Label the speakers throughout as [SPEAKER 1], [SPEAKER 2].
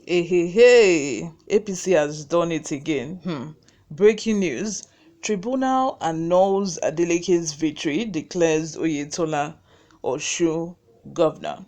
[SPEAKER 1] Hey, APC has done it again. Breaking news. Tribunal annuls Adeleke's victory, declares Oyetola Osun governor.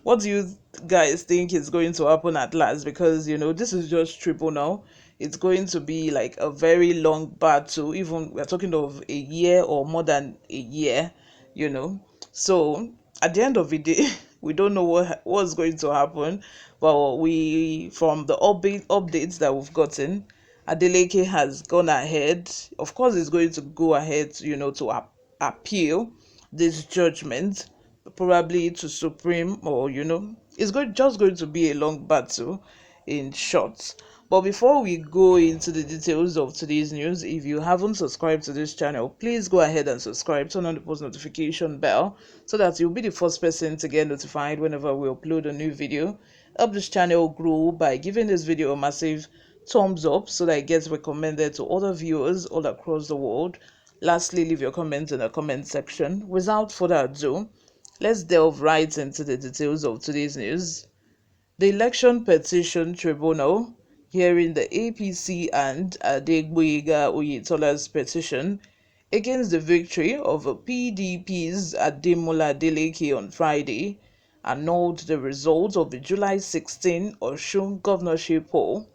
[SPEAKER 1] What do you guys think is going to happen at last? Because, this is just tribunal. It's going to be like a very long battle. Even we're talking of a year or more than a year, you know. So at the end of the day, we don't know what's going to happen, but we from the updates that we've gotten, Adeleke has gone ahead. Of course, he's going to go ahead, to appeal this judgment, probably to Supreme, or it's going to be a long battle, in short. But before we go into the details of today's news, if you haven't subscribed to this channel, please go ahead and subscribe, turn on the post notification bell so that you'll be the first person to get notified whenever we upload a new video. Help this channel grow by giving this video a massive thumbs up so that it gets recommended to other viewers all across the world. Lastly, leave your comments in the comment section. Without further ado, let's delve right into the details of today's news. The Election Petition Tribunal, hearing the APC and Adeleke Oyetola's petition against the victory of PDP's Adeleke on Friday, annulled the results of the July 16 Osun governorship poll.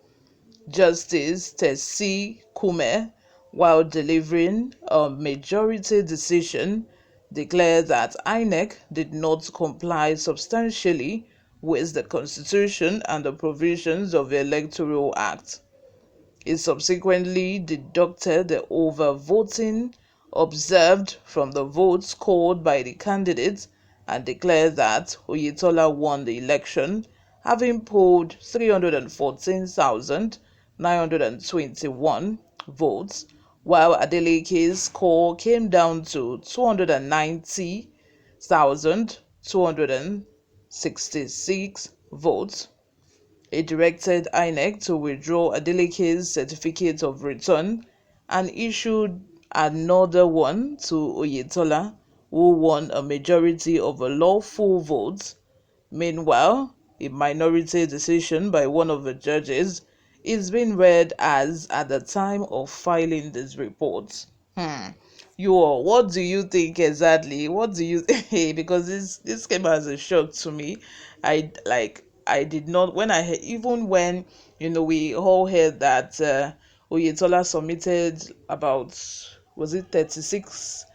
[SPEAKER 1] Justice Tesi Kume, while delivering a majority decision, declared that INEC did not comply substantially with the Constitution and the provisions of the Electoral Act. It subsequently deducted the overvoting observed from the votes called by the candidates and declared that Oyetola won the election, having polled 314,921 votes, while Adeleke's score came down to 290,266 votes. It directed INEC to withdraw Adeleke's certificate of return and issued another one to Oyetola, who won a majority of the lawful votes. Meanwhile, a minority decision by one of the judges is being read as at the time of filing this report. You all, what do you think exactly? What do you think? Because this came as a shock to me. I did not, when I heard, even when we all heard that Oyetola submitted about, was it 36,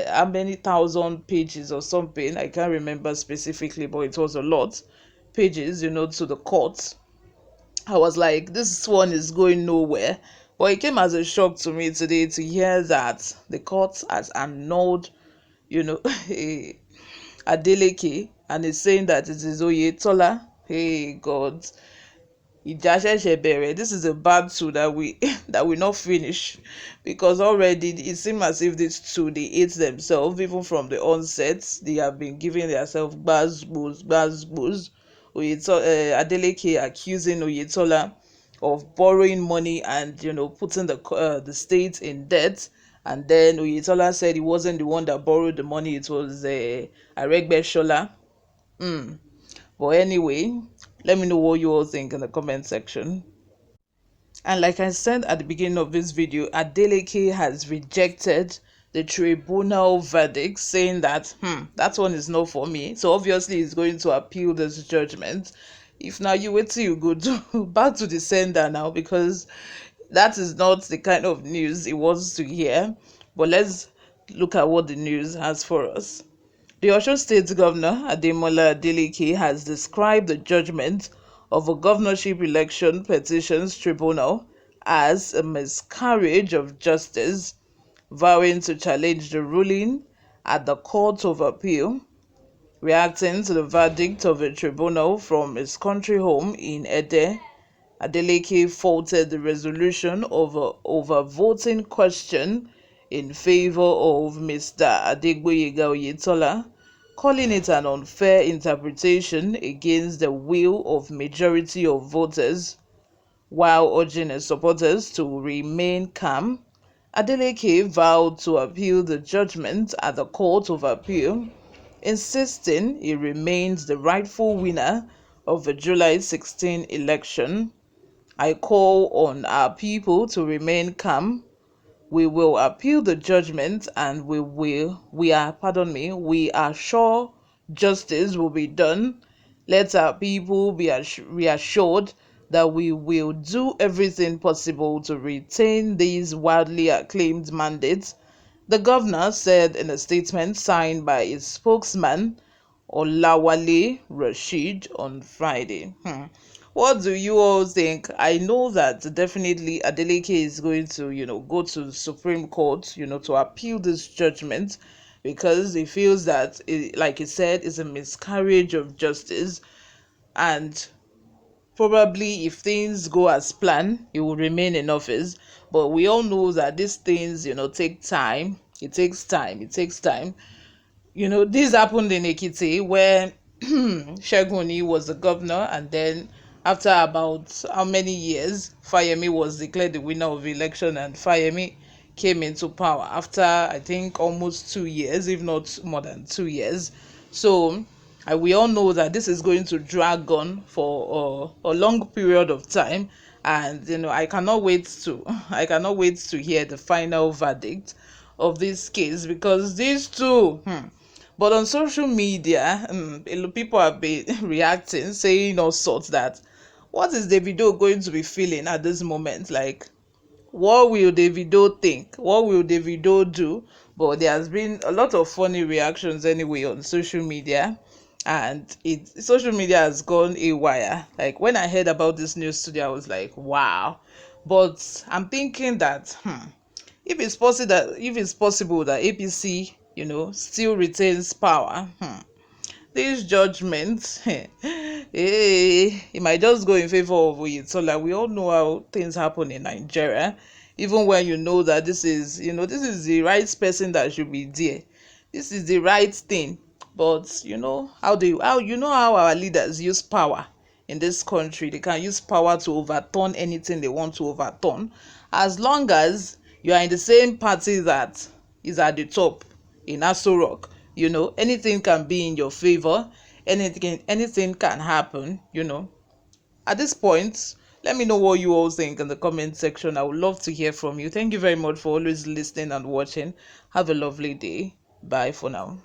[SPEAKER 1] how many thousand pages or something, I can't remember specifically, but it was a lot pages, to the court. I was like, this one is going nowhere. But it came as a shock to me today to hear that the court has annulled, Adeleke, and is saying that it is Oyetola. Hey God, this is a battle that we that will not finish, because already it seems as if these two, they hate themselves. Even from the onset, they have been giving themselves buzz. Adeleke accusing Oyetola of borrowing money and putting the state in debt, and then Oyetola said he wasn't the one that borrowed the money, it was Aregbesola. But anyway, let me know what you all think in the comment section. And like I said at the beginning of this video, Adeleke has rejected the tribunal verdict, saying that that one is not for me. So obviously he's going to appeal this judgment. If now you wait till you go to back to the sender now, because that is not the kind of news he wants to hear. But let's look at what the news has for us. The Osun State Governor, Adeleke, has described the judgment of a governorship election petitions tribunal as a miscarriage of justice, vowing to challenge the ruling at the Court of Appeal. Reacting to the verdict of the tribunal from his country home in Ede, Adeleke faulted the resolution of an overvoting question in favor of Mr. Adegboyega Oyetola, calling it an unfair interpretation against the will of majority of voters. While urging his supporters to remain calm, Adeleke vowed to appeal the judgment at the Court of Appeal, insisting he remains the rightful winner of the July 16 election. I call on our people to remain calm. We will appeal the judgment, and we are sure justice will be done. Let our people be reassured that we will do everything possible to retain these wildly acclaimed mandates, the governor said in a statement signed by his spokesman, Olawale Rashid, on Friday. What do you all think? I know that definitely Adeleke is going to, go to the Supreme Court, to appeal this judgment, because he feels that, like he said, is a miscarriage of justice, and probably if things go as planned, he will remain in office. But we all know that these things, take time. It takes time. It takes time. This happened in Ekiti, where Sheguni was the governor, and then after about how many years, Fayemi was declared the winner of the election, and Fayemi came into power after, I think, almost 2 years, if not more than 2 years. So we all know that this is going to drag on for a long period of time, and I cannot wait to hear the final verdict of this case, because these two. But on social media, people have been reacting, saying all sorts, that what is Davido going to be feeling at this moment? Like, what will Davido think? What will Davido do? But there has been a lot of funny reactions anyway on social media, and social media has gone haywire. Like, when I heard about this news today, I was like, wow. But I'm thinking that if it's possible that APC, still retains power, this judgment, it might just go in favor of Oyetola. We all know how things happen in Nigeria. Even when you know that this is the right person that should be there, this is the right thing. But how our leaders use power in this country. They can use power to overturn anything they want to overturn, as long as you are in the same party that is at the top in Aso Rock. Anything can be in your favor. Anything can happen. At this point, let me know what you all think in the comment section. I would love to hear from you. Thank you very much for always listening and watching. Have a lovely day. Bye for now.